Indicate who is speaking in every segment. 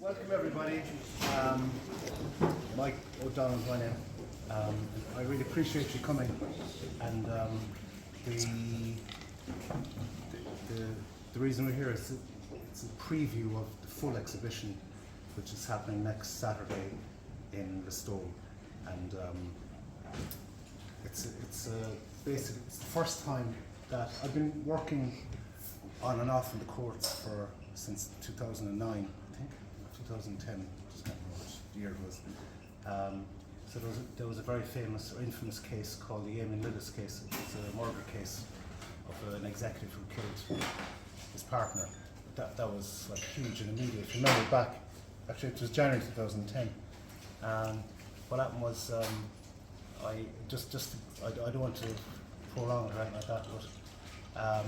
Speaker 1: Welcome everybody. Mike O Donnell is my name. I really appreciate you coming, and the reason we're here is it's a preview of the full exhibition, which is happening next Saturday in Listowel, and it's basically it's the first time that I've been working on and off in the courts since 2009, I think, 2010, just can't remember which year it was. So there was a very famous or infamous case called the Eamon Lillis case. It's a murder case of an executive who killed his partner. That was like huge and immediate. If you remember back, actually it was January 2010. What happened was, I don't want to prolong it or anything like that, but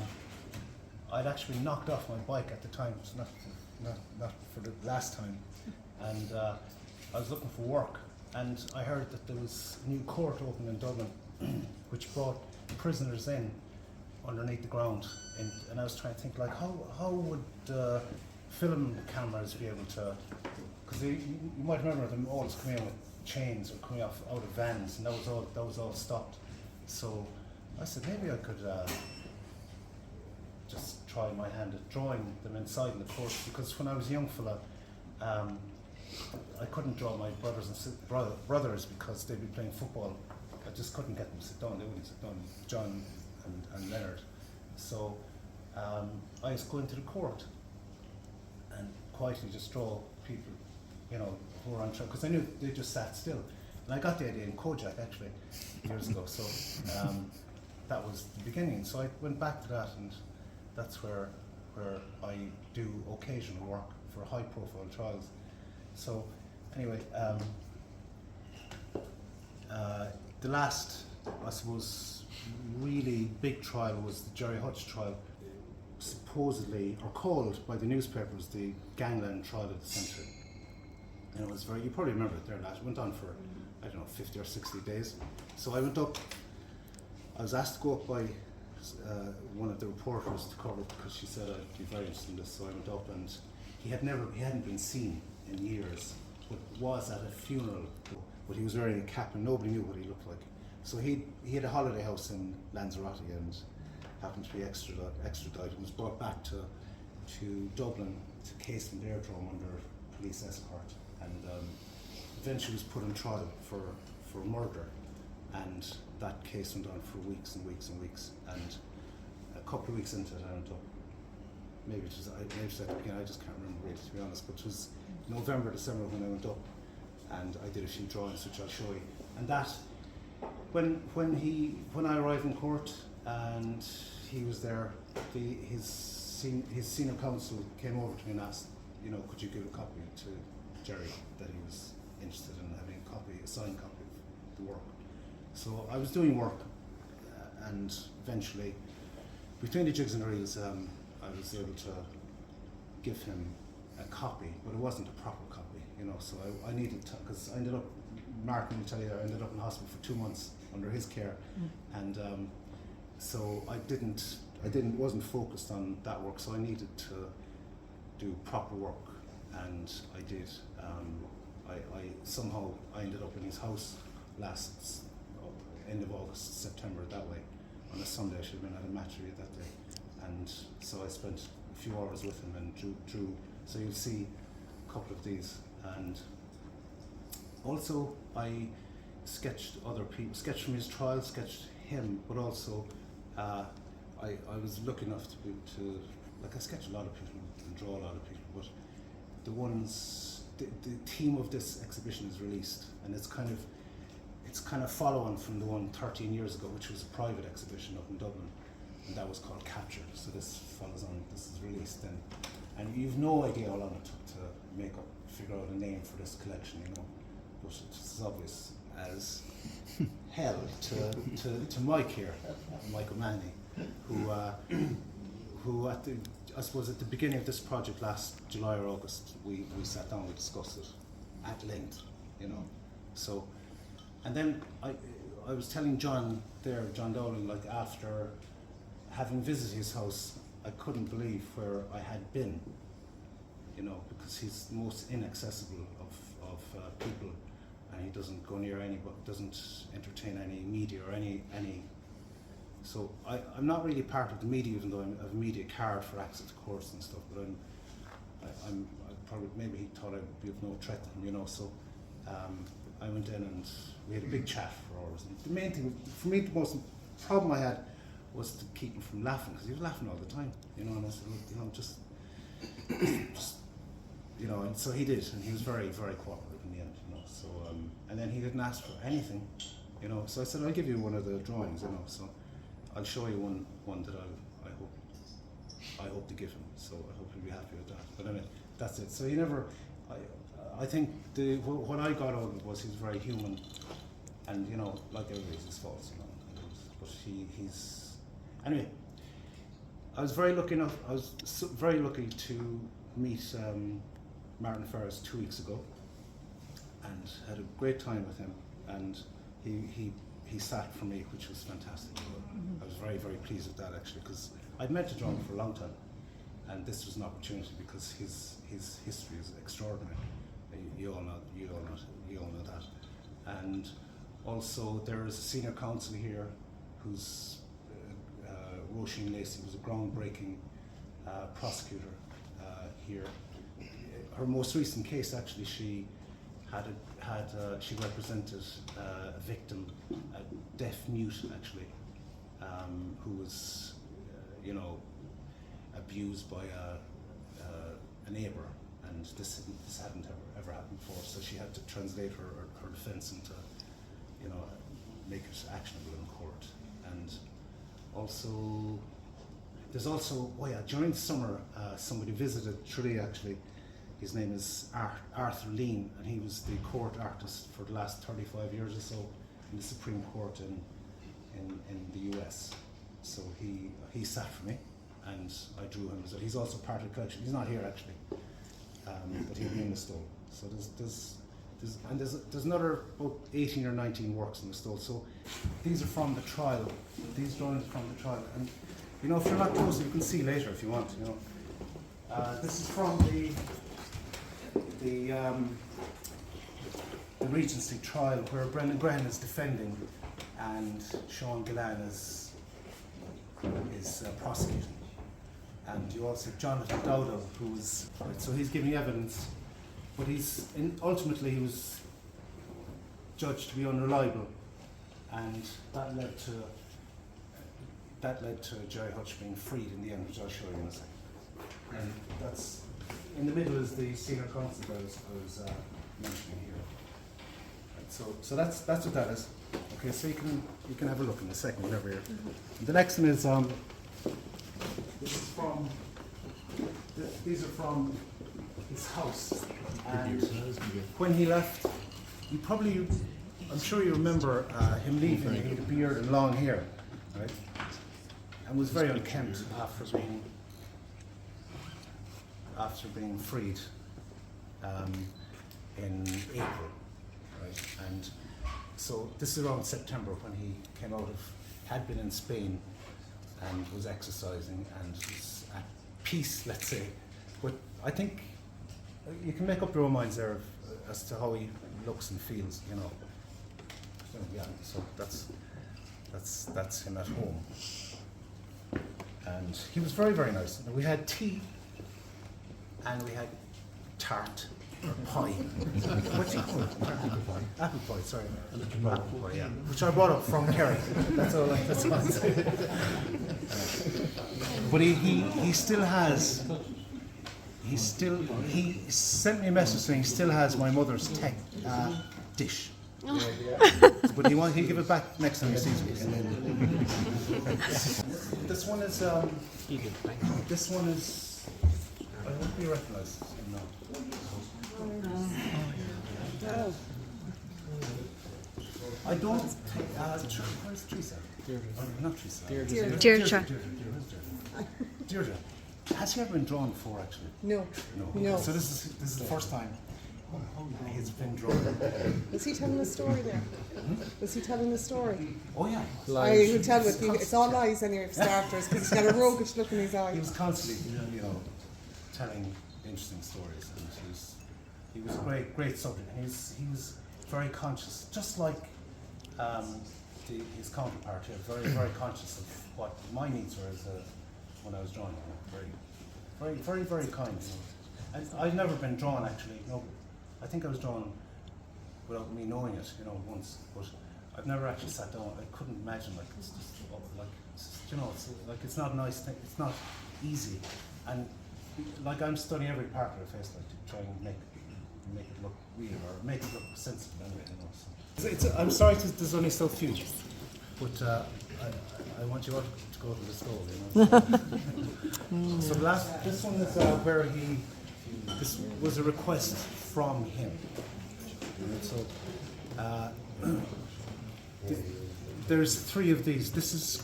Speaker 1: I'd actually been knocked off my bike at the time, so not for the last time, and I was looking for work, and I heard that there was a new court open in Dublin, which brought prisoners in underneath the ground, and I was trying to think, like, how would film cameras be able to, because you might remember them always coming in with chains or coming out of vans, and that was all stopped. So I said maybe I could just try my hand at drawing them inside in the court, because when I was a young fella, I couldn't draw my brothers because they'd be playing football. I just couldn't get them to sit down. They wouldn't sit down, John and Leonard. So I used to go into the court and quietly just draw people, who were on trial, because I knew they just sat still. And I got the idea in Kojak actually years ago. So that was the beginning. So I went back to that, and that's where I do occasional work for high-profile trials. So anyway, the last, I suppose, really big trial was the Jerry Hutch trial, supposedly, or called by the newspapers, the gangland trial of the century. And it was you probably remember it there, it went on for, I don't know, 50 or 60 days. So I went up, I was asked to go up by one of the reporters to cover it, because she said I'd be very interested in this. So I went up, and he hadn't been seen in years, but was at a funeral. But he was wearing a cap, and nobody knew what he looked like. So he had a holiday house in Lanzarote, and happened to be extradited and was brought back to Dublin, to Caseland Airdrome under police escort, and eventually was put on trial for murder. And that case went on for weeks and weeks and weeks, and a couple of weeks into it I went up. Maybe it was at the beginning, I just can't remember really, to be honest, but it was November, December when I went up, and I did a few drawings which I'll show you. And that, when I arrived in court and he was there, his senior counsel came over to me and asked, could you give a copy to Jerry, that he was interested in having a signed copy of the work. So I was doing work, and eventually, between the jigs and the reels, I was able to give him a copy, but it wasn't a proper copy, so I needed to, because I ended up, Martin will tell you, I ended up in hospital for 2 months under his care, and so wasn't focused on that work, so I needed to do proper work, and I did. I ended up in his house end of August, September, that way, on a Sunday. I should have been at a match that day, and so I spent a few hours with him and drew. So you'll see a couple of these, and also I sketched other people, sketched from his trial, sketched him, but also I was lucky enough to I sketch a lot of people and draw a lot of people, but the theme of this exhibition is released, and it's kind of follow-on from the one 13 years ago, which was a private exhibition up in Dublin, and that was called Captured. So this follows on, this is released, and you've no idea how long it took to figure out a name for this collection, but it's obvious as hell to Mike here, Mike O, who I suppose at the beginning of this project last July or August, we sat down, we discussed it at length, so. And then I was telling John Dowling, after having visited his house, I couldn't believe where I had been, you know, because he's the most inaccessible of people, and he doesn't go near anybody, doesn't entertain any media or any. So I'm not really part of the media, even though I have a media card for access to courts and stuff. But I probably, maybe he thought I would be of no threat to him, you know. So I went in and we had a big chat for hours. And the main thing for me, the most problem I had was to keep him from laughing, because he was laughing all the time, you know. And I said, you know, just you know. And so he did, and he was very, very cooperative in the end, you know. So and then he didn't ask for anything, you know. So I said, I'll give you one of the drawings, you know. So I'll show you one that I hope to give him. So I hope he'll be happy with that. But anyway, that's it. So he never. I think what I got out of it was he's very human, and you know, like everybody's his faults, you know. But he's anyway. I was very lucky enough. I was very lucky to meet Martin Ferris 2 weeks ago, and had a great time with him. And he sat for me, which was fantastic. I was very, very pleased with that, actually, because I'd meant to draw him for a long time, and this was an opportunity because his history is extraordinary. You all know that. And also there is a senior counsel here who's Roisin Lacey, was a groundbreaking prosecutor here. Her most recent case, actually, she she represented a victim, a deaf mute, actually, who was, you know, abused by a neighbour, and this hadn't ever happened before. So she had to translate her defence into, you know, make it actionable in court. And also, there's also, during the summer, somebody visited Tralee, actually. His name is Arthur Lean, and he was the court artist for the last 35 years or so in the Supreme Court in the US. So he sat for me, and I drew him. So he's also part of the collection. He's not here, actually, but he'll be in the Listowel. So there's another about 18 or 19 works in the Listowel. So these are from the trial. These drawings are from the trial, and you know, if you're not close, you can see later if you want. You know, this is from the Regency trial, where Brendan Graham is defending and Sean Gillan is prosecuting. And you also have Jonathan Dowdell, who's so he's giving evidence, but ultimately he was judged to be unreliable, and that led to Jerry Hutch being freed in the end, which I'll show you in a second. And that's in the middle is the senior counsel I was mentioning here. Right, so that's what that is. Okay, so you can have a look in a second, whatever here. The next one is these are from his house. And when he left, I'm sure you remember him leaving. He had a beard and long hair, right? And was very unkempt after being freed in April, right? And so this is around September when he came out had been in Spain and was exercising and was at peace, let's say. But I think you can make up your own minds there as to how he looks and feels, you know. So, yeah, so that's him at home. And he was very, very nice. And we had tea, and we had tart or pie. What do you call it? Apple pie, sorry. Apple pie, yeah. Which I brought up from Kerry. That's all I'm saying. But he still has. He sent me a message saying he still has my mother's dish. But he'll give it back next time he sees me. This one is. I hope you recognise him now. I don't think. Where's Teresa? Not Teresa.
Speaker 2: Deirdre.
Speaker 1: Deirdre. Has he ever been drawn before, actually?
Speaker 3: No.
Speaker 1: So this is the first time he's been drawn.
Speaker 3: Was he telling a story there? Was he telling a story?
Speaker 1: Oh yeah.
Speaker 3: I would tell it. It's all lies anyway for starters, because he's got a roguish look in his eye.
Speaker 1: He was constantly, telling, interesting stories, and he was a great subject. He was very conscious, just like his counterpart here, very conscious of what my needs were when I was drawing. Very kind. And I've never been drawn actually. No, I think I was drawn without me knowing it, once. But I've never actually sat down. I couldn't imagine it's it's not a nice thing. It's not easy, and I'm studying every part of the face to try and make it look real or make it look sensible anyway. So. I'm sorry, there's only so few, but I want you all to go to Listowel. So this one is where this was a request from him. So there's 3 of these. This is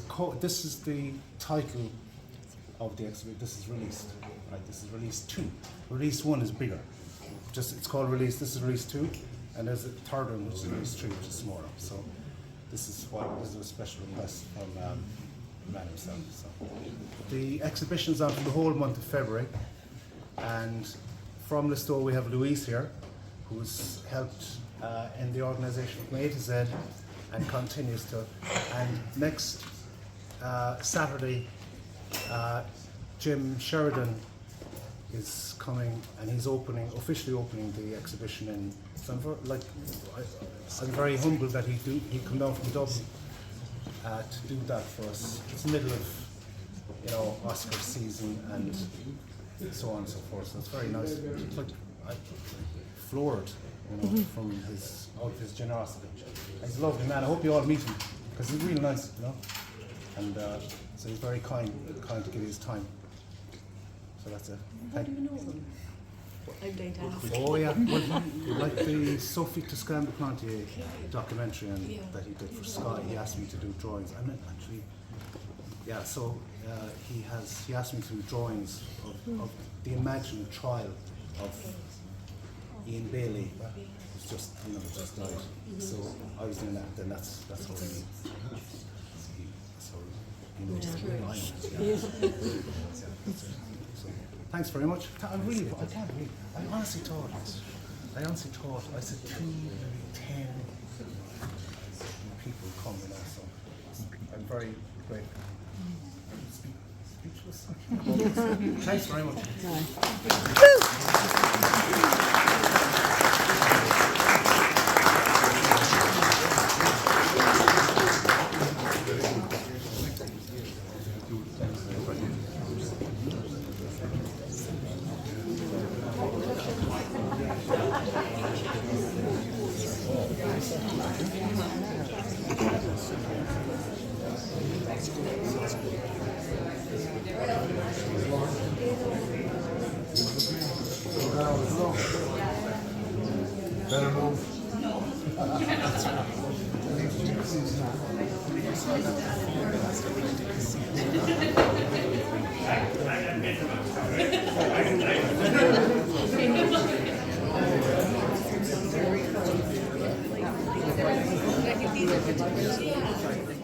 Speaker 1: the title of the exhibit. This is released. Right. This is release 2. Release 1 is bigger. It's called release. This is release 2, and there's a third one which is release 3, which is smaller. So this is a special request from the man himself. So the exhibition's on for the whole month of February, and from Listowel we have Louise here, who's helped in the organisation from A to Z and continues to. And next Saturday, Jim Sheridan is coming, and he's officially opening the exhibition. So I'm very humbled that he come down from Dublin to do that for us. It's the middle of Oscar season and so on and so forth. So it's very nice. It's I'm floored, from his generosity. He's a lovely man. I hope you all meet him because he's really nice, and so he's very kind to give his time. So that's it.
Speaker 3: How do you know him? I'm going to ask.
Speaker 1: Oh yeah, well, like the Sophie Toscan de Plantier documentary that he did for Sky, he asked me to do drawings. I meant actually, so he asked me to do drawings of the imagined trial of Ian Bailey, who's just died. So I was doing that. Then that's how he knows the real line. So, thanks very much. I honestly thought, I said 2, maybe 10 people come, so I'm very grateful. Speechless. Thanks very much.
Speaker 2: Better move.
Speaker 3: I think these are the